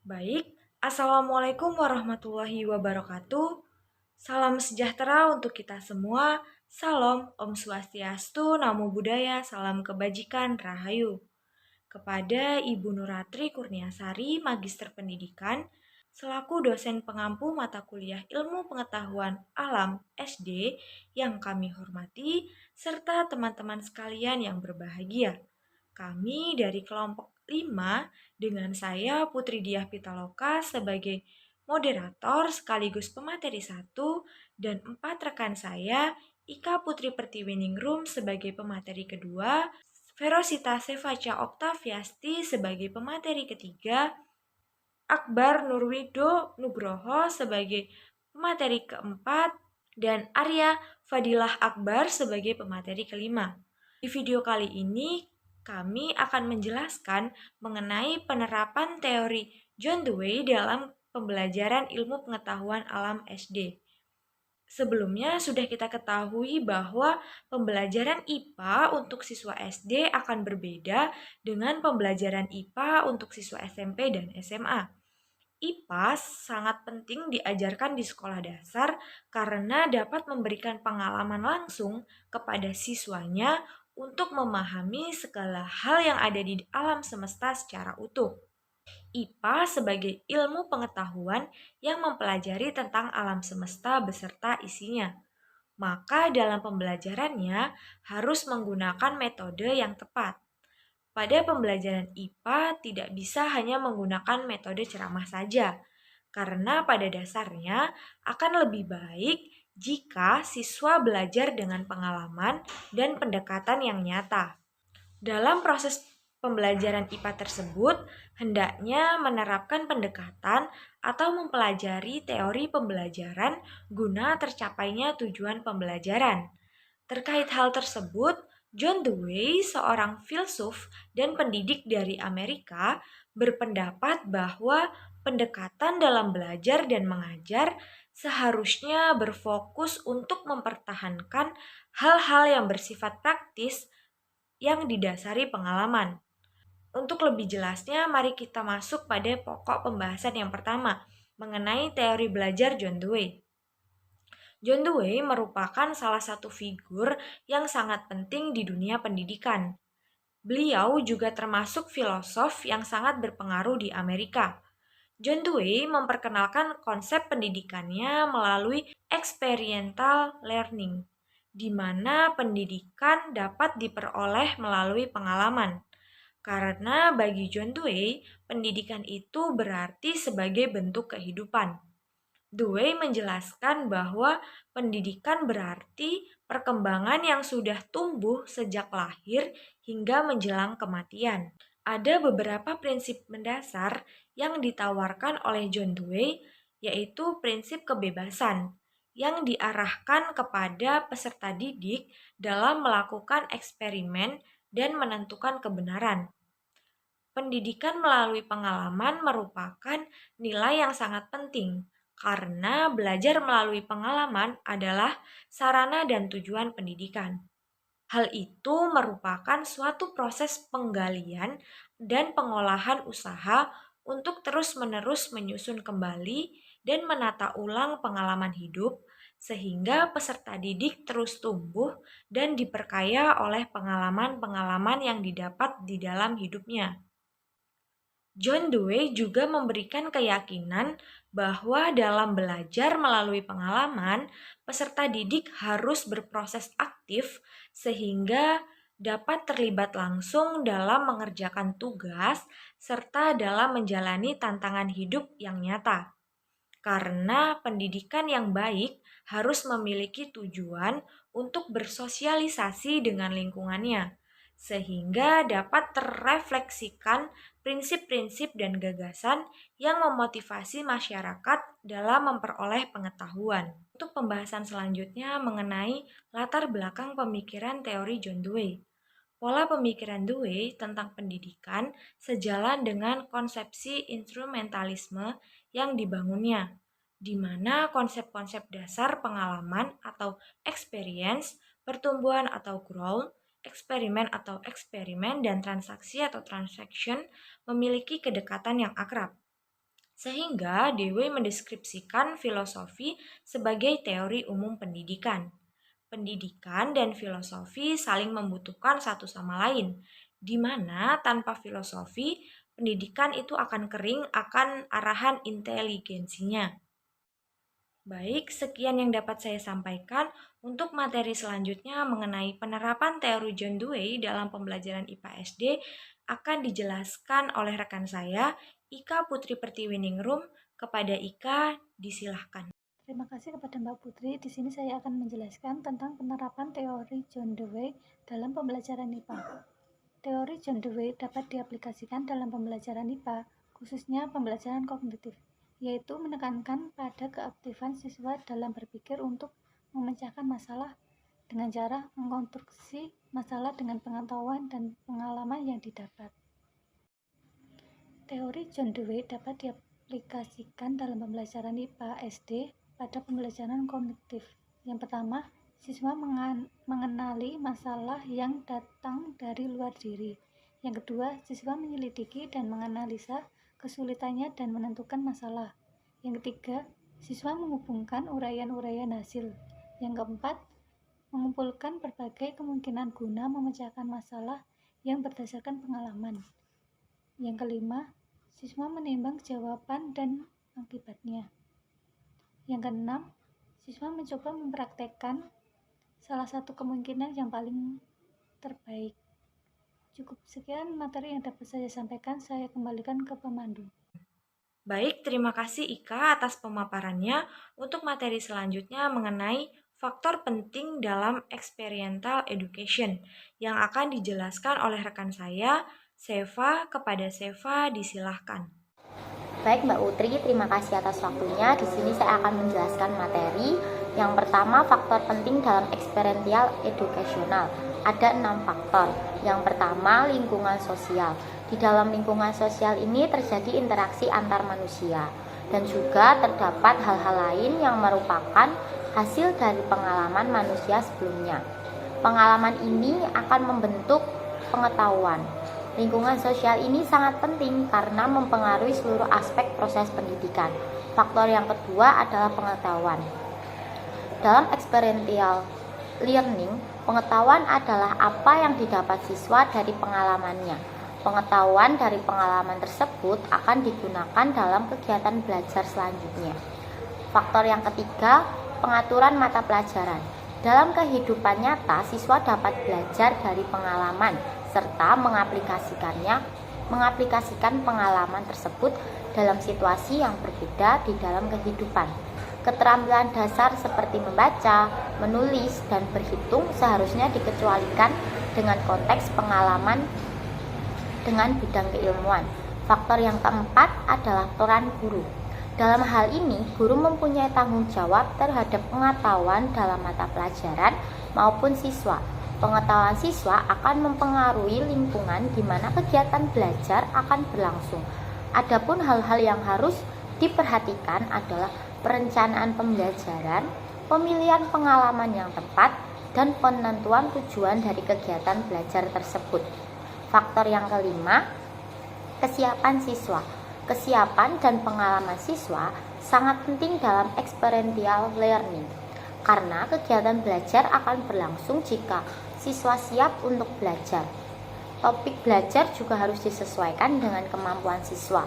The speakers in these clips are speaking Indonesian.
Baik, Assalamualaikum warahmatullahi wabarakatuh. Salam sejahtera untuk kita semua. Salam Om Swastiastu, Namo Buddhaya, salam kebajikan, Rahayu. Kepada Ibu Nuratri Kurniasari, Magister Pendidikan, selaku dosen pengampu mata kuliah Ilmu Pengetahuan Alam SD yang kami hormati, serta teman-teman sekalian yang berbahagia. Kami dari kelompok 5 dengan saya Putri Diah Pitaloka sebagai moderator sekaligus pemateri 1 dan 4 rekan saya Ika Putri Pertiwiningrum sebagai pemateri kedua, Verosita Sevaca Oktaviasti sebagai pemateri ketiga, Akbar Nurwido Nugroho sebagai pemateri keempat, dan Arya Fadilah Akbar sebagai pemateri kelima. Di video kali ini, kami akan menjelaskan mengenai penerapan teori John Dewey dalam pembelajaran ilmu pengetahuan alam SD. Sebelumnya sudah kita ketahui bahwa pembelajaran IPA untuk siswa SD akan berbeda dengan pembelajaran IPA untuk siswa SMP dan SMA. IPA sangat penting diajarkan di sekolah dasar karena dapat memberikan pengalaman langsung kepada siswanya untuk memahami segala hal yang ada di alam semesta secara utuh. IPA sebagai ilmu pengetahuan yang mempelajari tentang alam semesta beserta isinya. Maka dalam pembelajarannya harus menggunakan metode yang tepat. Pada pembelajaran IPA tidak bisa hanya menggunakan metode ceramah saja, karena pada dasarnya akan lebih baik jika siswa belajar dengan pengalaman dan pendekatan yang nyata. Dalam proses pembelajaran IPA tersebut, hendaknya menerapkan pendekatan atau mempelajari teori pembelajaran guna tercapainya tujuan pembelajaran. Terkait hal tersebut, John Dewey, seorang filsuf dan pendidik dari Amerika, berpendapat bahwa pendekatan dalam belajar dan mengajar seharusnya berfokus untuk mempertahankan hal-hal yang bersifat praktis yang didasari pengalaman. Untuk lebih jelasnya, mari kita masuk pada pokok pembahasan yang pertama, mengenai teori belajar John Dewey. John Dewey merupakan salah satu figur yang sangat penting di dunia pendidikan. Beliau juga termasuk filosof yang sangat berpengaruh di Amerika. John Dewey memperkenalkan konsep pendidikannya melalui experiential learning, di mana pendidikan dapat diperoleh melalui pengalaman. Karena bagi John Dewey, pendidikan itu berarti sebagai bentuk kehidupan. Dewey menjelaskan bahwa pendidikan berarti perkembangan yang sudah tumbuh sejak lahir hingga menjelang kematian. Ada beberapa prinsip mendasar yang ditawarkan oleh John Dewey, yaitu prinsip kebebasan yang diarahkan kepada peserta didik dalam melakukan eksperimen dan menentukan kebenaran. Pendidikan melalui pengalaman merupakan nilai yang sangat penting karena belajar melalui pengalaman adalah sarana dan tujuan pendidikan. Hal itu merupakan suatu proses penggalian dan pengolahan usaha untuk terus-menerus menyusun kembali dan menata ulang pengalaman hidup sehingga peserta didik terus tumbuh dan diperkaya oleh pengalaman-pengalaman yang didapat di dalam hidupnya. John Dewey juga memberikan keyakinan bahwa dalam belajar melalui pengalaman, peserta didik harus berproses aktif sehingga dapat terlibat langsung dalam mengerjakan tugas serta dalam menjalani tantangan hidup yang nyata. Karena pendidikan yang baik harus memiliki tujuan untuk bersosialisasi dengan lingkungannya, sehingga dapat terrefleksikan prinsip-prinsip dan gagasan yang memotivasi masyarakat dalam memperoleh pengetahuan. Untuk pembahasan selanjutnya mengenai latar belakang pemikiran teori John Dewey. Pola pemikiran Dewey tentang pendidikan sejalan dengan konsepsi instrumentalisme yang dibangunnya, di mana konsep-konsep dasar pengalaman atau experience, pertumbuhan atau growth, eksperimen dan transaksi atau transaction memiliki kedekatan yang akrab. Sehingga Dewey mendeskripsikan filosofi sebagai teori umum pendidikan. Pendidikan dan filosofi saling membutuhkan satu sama lain, di mana tanpa filosofi, pendidikan itu akan kering akan arahan inteligensinya. Baik, sekian yang dapat saya sampaikan. Untuk materi selanjutnya mengenai penerapan teori John Dewey dalam pembelajaran IPA SD akan dijelaskan oleh rekan saya, Ika Putri Pertiwiningrum. Kepada Ika, disilahkan. Terima kasih kepada Mbak Putri. Di sini saya akan menjelaskan tentang penerapan teori John Dewey dalam pembelajaran IPA. Teori John Dewey dapat diaplikasikan dalam pembelajaran IPA, khususnya pembelajaran kognitif, yaitu menekankan pada keaktifan siswa dalam berpikir untuk memecahkan masalah dengan cara mengkonstruksi masalah dengan pengetahuan dan pengalaman yang didapat. Teori John Dewey dapat diaplikasikan dalam pembelajaran IPA SD pada pembelajaran kognitif. Yang pertama, siswa mengenali masalah yang datang dari luar diri. Yang kedua, siswa menyelidiki dan menganalisa kesulitannya dan menentukan masalah. Yang ketiga, siswa menghubungkan uraian-uraian hasil. Yang keempat, mengumpulkan berbagai kemungkinan guna memecahkan masalah yang berdasarkan pengalaman. Yang kelima, siswa menimbang jawaban dan akibatnya. Yang keenam, siswa mencoba mempraktekkan salah satu kemungkinan yang paling terbaik. Cukup sekian materi yang dapat saya sampaikan. Saya kembalikan ke pemandu. Baik, terima kasih Ika atas pemaparannya. Untuk materi selanjutnya mengenai faktor penting dalam experiential education yang akan dijelaskan oleh rekan saya, Seva. Kepada Seva, disilahkan. Baik Mbak Putri, terima kasih atas waktunya. Di sini saya akan menjelaskan materi. Yang pertama, faktor penting dalam experiential educational. Ada 6 faktor. Yang pertama, lingkungan sosial. Di dalam lingkungan sosial ini terjadi interaksi antar manusia dan juga terdapat hal-hal lain yang merupakan hasil dari pengalaman manusia sebelumnya. Pengalaman ini akan membentuk pengetahuan. Lingkungan sosial ini sangat penting karena mempengaruhi seluruh aspek proses pendidikan. Faktor yang kedua adalah pengetahuan. Dalam experiential learning, pengetahuan adalah apa yang didapat siswa dari pengalamannya. Pengetahuan dari pengalaman tersebut akan digunakan dalam kegiatan belajar selanjutnya. Faktor yang ketiga, pengaturan mata pelajaran. Dalam kehidupan nyata, siswa dapat belajar dari pengalaman serta mengaplikasikan pengalaman tersebut dalam situasi yang berbeda di dalam kehidupan. Keterampilan dasar seperti membaca, menulis, dan berhitung seharusnya dikecualikan dengan konteks pengalaman dengan bidang keilmuan. Faktor yang keempat adalah peran guru. Dalam hal ini, guru mempunyai tanggung jawab terhadap pengetahuan dalam mata pelajaran maupun siswa. Pengetahuan siswa akan mempengaruhi lingkungan di mana kegiatan belajar akan berlangsung. Adapun hal-hal yang harus diperhatikan adalah perencanaan pembelajaran, pemilihan pengalaman yang tepat, dan penentuan tujuan dari kegiatan belajar tersebut. Faktor yang kelima, kesiapan siswa. Kesiapan dan pengalaman siswa sangat penting dalam experiential learning, karena kegiatan belajar akan berlangsung jika siswa siap untuk belajar. Topik belajar juga harus disesuaikan dengan kemampuan siswa.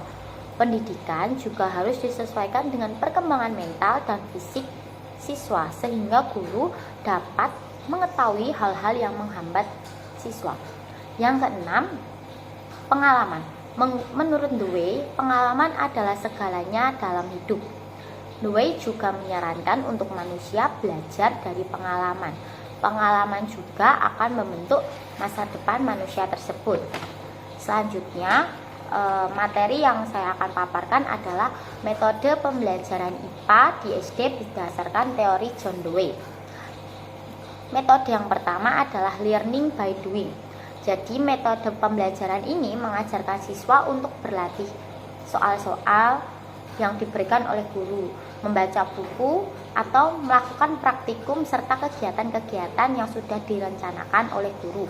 Pendidikan juga harus disesuaikan dengan perkembangan mental dan fisik siswa, sehingga guru dapat mengetahui hal-hal yang menghambat siswa. Yang keenam, pengalaman. Menurut Dewey, pengalaman adalah segalanya dalam hidup. Dewey juga menyarankan untuk manusia belajar dari pengalaman. Pengalaman juga akan membentuk masa depan manusia tersebut. Selanjutnya, materi yang saya akan paparkan adalah metode pembelajaran IPA di SD berdasarkan teori John Dewey. Metode yang pertama adalah learning by doing. Jadi metode pembelajaran ini mengajarkan siswa untuk berlatih soal-soal yang diberikan oleh guru, membaca buku, atau melakukan praktikum serta kegiatan-kegiatan yang sudah direncanakan oleh guru.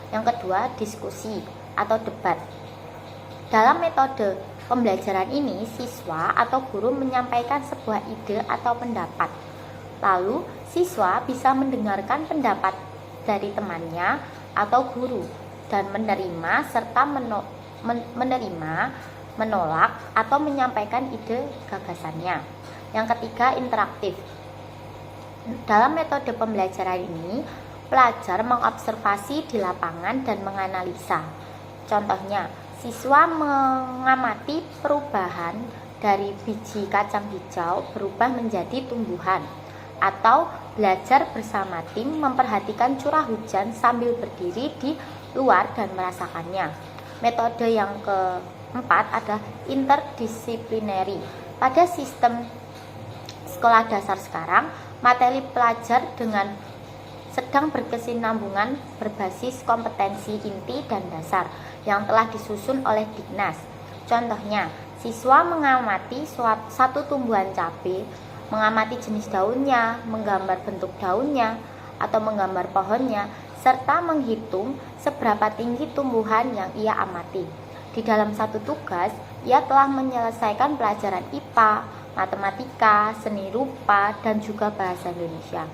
Yang kedua, diskusi atau debat. Dalam metode Pembelajaran ini, siswa atau guru menyampaikan sebuah ide atau pendapat. Lalu, siswa bisa mendengarkan pendapat dari temannya atau guru dan menerima serta menolak atau menyampaikan ide gagasannya. Yang ketiga, interaktif. Dalam metode pembelajaran ini, pelajar mengobservasi di lapangan dan menganalisa. Contohnya, siswa mengamati perubahan dari biji kacang hijau berubah menjadi tumbuhan, atau belajar bersama tim memperhatikan curah hujan sambil berdiri di luar dan merasakannya. Metode yang keempat adalah interdisiplinary. Pada sistem sekolah dasar sekarang, materi pelajar dengan sedang berkesinambungan berbasis kompetensi inti dan dasar yang telah disusun oleh Dignas. Contohnya, siswa mengamati satu tumbuhan cabai, mengamati jenis daunnya, menggambar bentuk daunnya, atau menggambar pohonnya, serta menghitung seberapa tinggi tumbuhan yang ia amati. Di dalam satu tugas, ia telah menyelesaikan pelajaran IPA, matematika, seni rupa, dan juga bahasa Indonesia.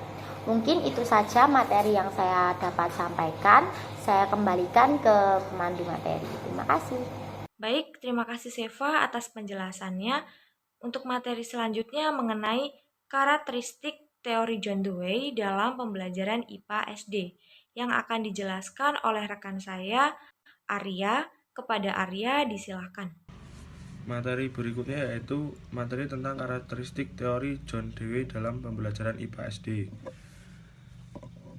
Mungkin itu saja materi yang saya dapat sampaikan. Saya kembalikan ke pemandu materi. Terima kasih. Baik, terima kasih Seva atas penjelasannya. Untuk materi selanjutnya mengenai karakteristik teori John Dewey dalam pembelajaran IPA SD yang akan dijelaskan oleh rekan saya, Arya. Kepada Arya, disilahkan. Materi berikutnya yaitu materi tentang karakteristik teori John Dewey dalam pembelajaran IPA SD.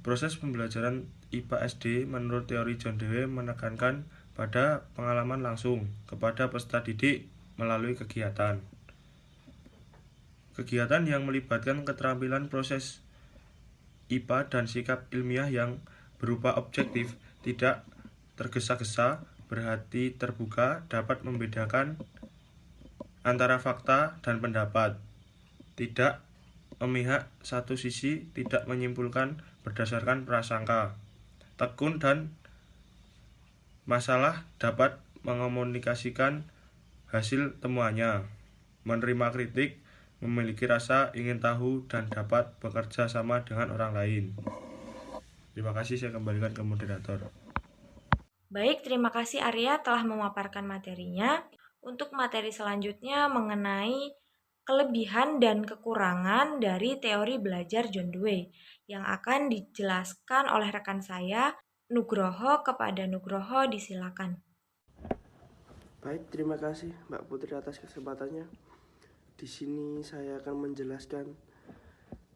Proses pembelajaran IPA SD menurut teori John Dewey menekankan pada pengalaman langsung kepada peserta didik melalui kegiatan. Kegiatan yang melibatkan keterampilan proses IPA dan sikap ilmiah yang berupa objektif, tidak tergesa-gesa, berhati terbuka, dapat membedakan antara fakta dan pendapat, tidak memihak satu sisi, tidak menyimpulkan berdasarkan prasangka, tekun dan masalah, dapat mengomunikasikan hasil temuannya, menerima kritik, memiliki rasa ingin tahu, dan dapat bekerja sama dengan orang lain. Terima kasih, saya kembalikan ke moderator. Baik, terima kasih Arya telah memaparkan materinya. Untuk materi selanjutnya mengenai kelebihan dan kekurangan dari teori belajar John Dewey yang akan dijelaskan oleh rekan saya, Nugroho. Kepada Nugroho, disilakan. Baik, terima kasih Mbak Putri atas kesempatannya. Di sini saya akan menjelaskan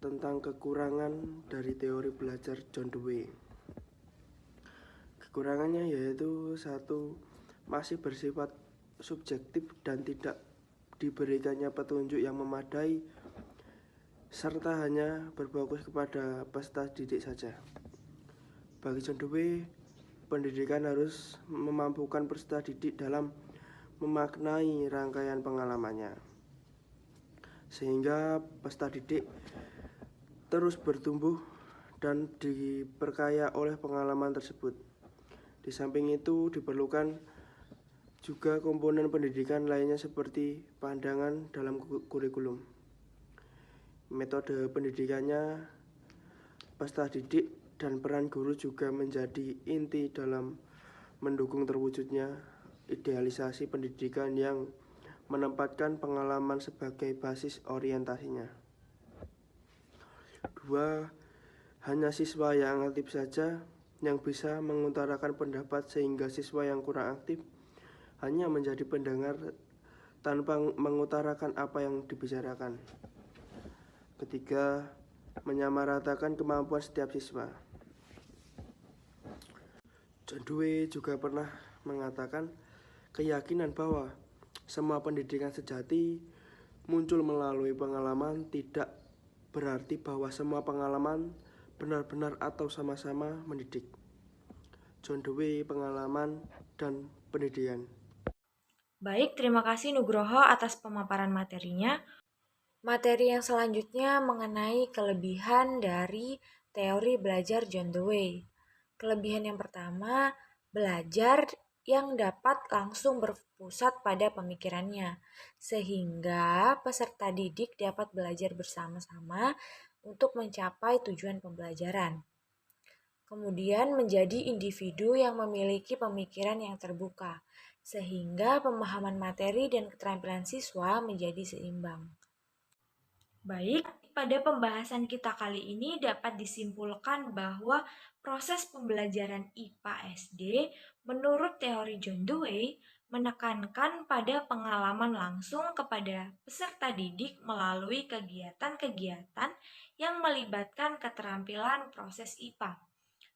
tentang kekurangan dari teori belajar John Dewey. Kekurangannya yaitu satu, masih bersifat subjektif dan tidak diberikannya petunjuk yang memadai, serta hanya berfokus kepada peserta didik saja. Bagi John Dewey, pendidikan harus memampukan peserta didik dalam memaknai rangkaian pengalamannya, sehingga peserta didik terus bertumbuh dan diperkaya oleh pengalaman tersebut. Di samping itu diperlukan juga komponen pendidikan lainnya seperti pandangan dalam kurikulum. Metode pendidikannya, peserta didik dan peran guru juga menjadi inti dalam mendukung terwujudnya idealisasi pendidikan yang menempatkan pengalaman sebagai basis orientasinya. Dua, hanya siswa yang aktif saja yang bisa mengutarakan pendapat, sehingga siswa yang kurang aktif hanya menjadi pendengar tanpa mengutarakan apa yang dibicarakan. Ketiga, menyamaratakan kemampuan setiap siswa. John Dewey juga pernah mengatakan keyakinan bahwa semua pendidikan sejati muncul melalui pengalaman, tidak berarti bahwa semua pengalaman benar-benar atau sama-sama mendidik. John Dewey, pengalaman dan pendidikan. Baik, terima kasih Nugroho atas pemaparan materinya. Materi yang selanjutnya mengenai kelebihan dari teori belajar John Dewey. Kelebihan yang pertama, belajar yang dapat langsung berpusat pada pemikirannya, sehingga peserta didik dapat belajar bersama-sama untuk mencapai tujuan pembelajaran. Kemudian menjadi individu yang memiliki pemikiran yang terbuka, sehingga pemahaman materi dan keterampilan siswa menjadi seimbang. Baik, pada pembahasan kita kali ini dapat disimpulkan bahwa proses pembelajaran IPA SD menurut teori John Dewey menekankan pada pengalaman langsung kepada peserta didik melalui kegiatan-kegiatan yang melibatkan keterampilan proses IPA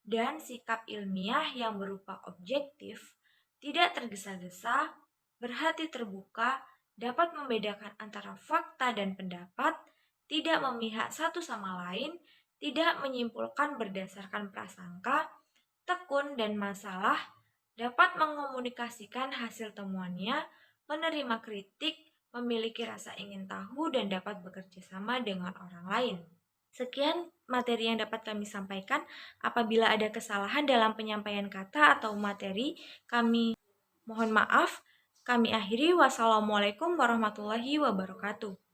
dan sikap ilmiah yang berupa objektif, tidak tergesa-gesa, berhati terbuka, dapat membedakan antara fakta dan pendapat, tidak memihak satu sama lain, tidak menyimpulkan berdasarkan prasangka, tekun dan masalah, dapat mengomunikasikan hasil temuannya, menerima kritik, memiliki rasa ingin tahu, dan dapat bekerja sama dengan orang lain. Sekian materi yang dapat kami sampaikan. Apabila ada kesalahan dalam penyampaian kata atau materi, kami mohon maaf. Kami akhiri. Wassalamualaikum warahmatullahi wabarakatuh.